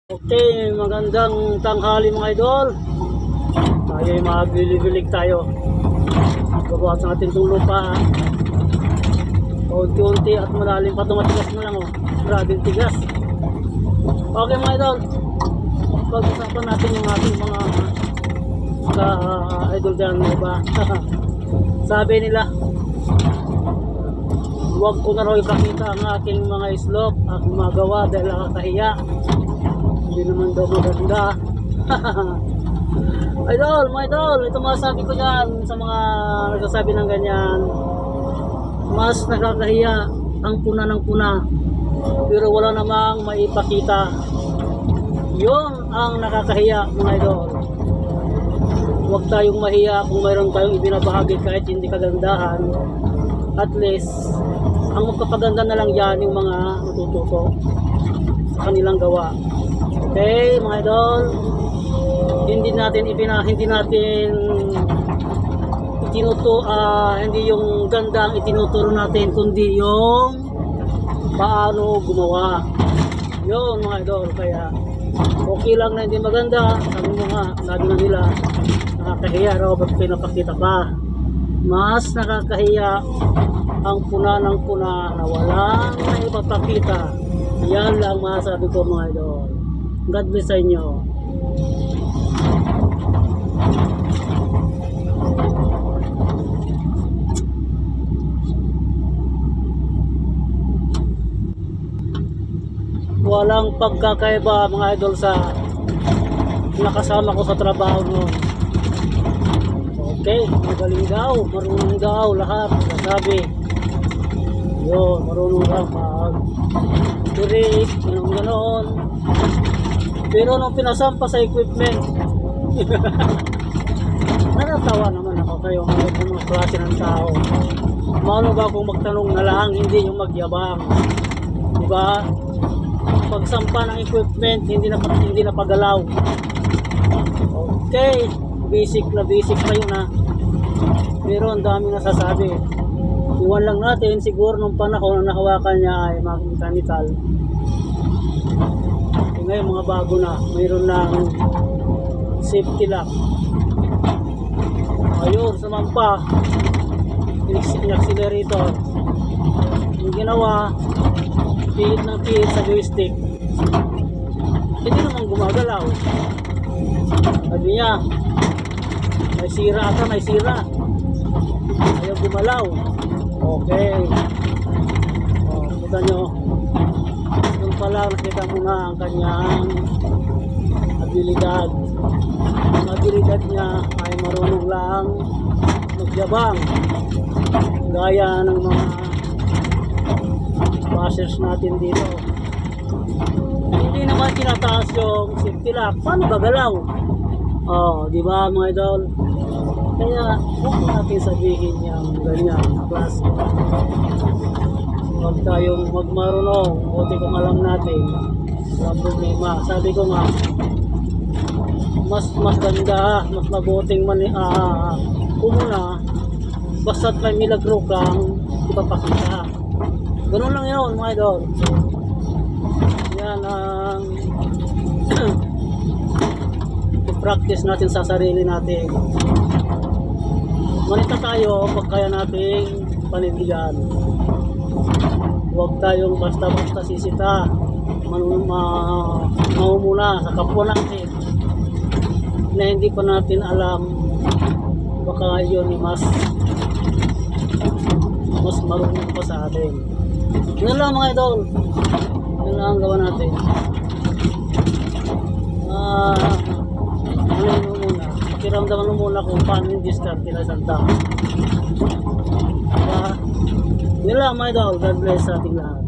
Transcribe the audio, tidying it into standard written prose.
Okay, magandang tanghali mga idol. Tayo ay magbili-bilig tayo. Babawas natin itong lupa. Unti-unti at malalim pa itong matigas na lang. Grabing tigas. Okay mga idol, pag-usapan natin yung ating mga idol dyan, diba? Sabi nila, huwag ko na raw ipakita ang aking mga islop, aking magawa dahil nakakahiya. Hindi naman daw maganda. Idol, mga idol, ito masasabi ko dyan sa mga nagsasabi ng ganyan. Mas nakakahiya ang puna ng puna, pero wala namang maipakita. Yun ang nakakahiya mga idol. Huwag tayong mahiya kung mayroon tayong ibinabahagi kahit hindi kagandahan. At least ang magpapaganda na lang yan yung mga natututo sa kanilang gawa. Okay mga idol, hindi natin hindi yung ganda ang itinuturo natin, kundi yung paano gumawa. Yun mga idol, kaya okay lang na hindi maganda. Sabi mo nga, sabi na nila, nakakahiya raw ba't pinapakita pa. Mas nakakahiya ang puna ng puna na walang naipapakita. Yan lang masasabi ko mga idol. God bless sa inyo. Walang pagkakaiba mga idol sa nakasama ko sa trabaho noon. Okay, magaling daw, marunong daw lahat, nasabi. Yun, marunong daw mag-direct, ganoon. Pero nung pinasampa sa equipment, natatawa naman ako kayo mga klase ng tao. Maano ba kung magtanong na lang, hindi yung magyabang, diba? Pagsampa ng equipment, hindi na pagalaw. Okay, basic na yun ha. Pero ang dami nasasabi. Iwan lang natin siguro nung panahon na nahawakan niya ay mechanical. Ngayon mga bago na, mayroon ng safety lock. Ayun, sumampa, in-accelerator. Yung ginawa, pihit ng pihit sa joystick. Hindi naman gumagalaw. Sabi niya, may sira ata, may sira. Ayaw gumalaw. Okay. O, kita nyo. Doon pala nakita mo na ang kanyang abilidad. Ang abilidad niya ay marunong lang magyabang, gaya ng mga bashers natin dito. Hindi naman tinataas yung safety lock. Paano gagalaw? Oh, di ba mga idol? Kaya huwag natin sabihin yung ganyan klase. Huwag tayong magmarunong, buti kung alam natin, walang problema. Sabi ko nga, mas maganda, mas mabuting kumuna, basta't may milagro kang ipapakita. Ganun lang yun mga idol. Yan ang i-practice natin sa sarili natin. Manita tayo pag kaya nating panindigan. Huwag tayong basta-basta sisita, maumuna sa kapwa natin na hindi pa natin alam. Baka yun mas marunong pa sa atin. Yun lang mga idol, yun lang ang gawa natin. Pakiramdaman mo muna kung paano yung discard nila sa tao. Yun lang mga idol, God bless sa ating lahat.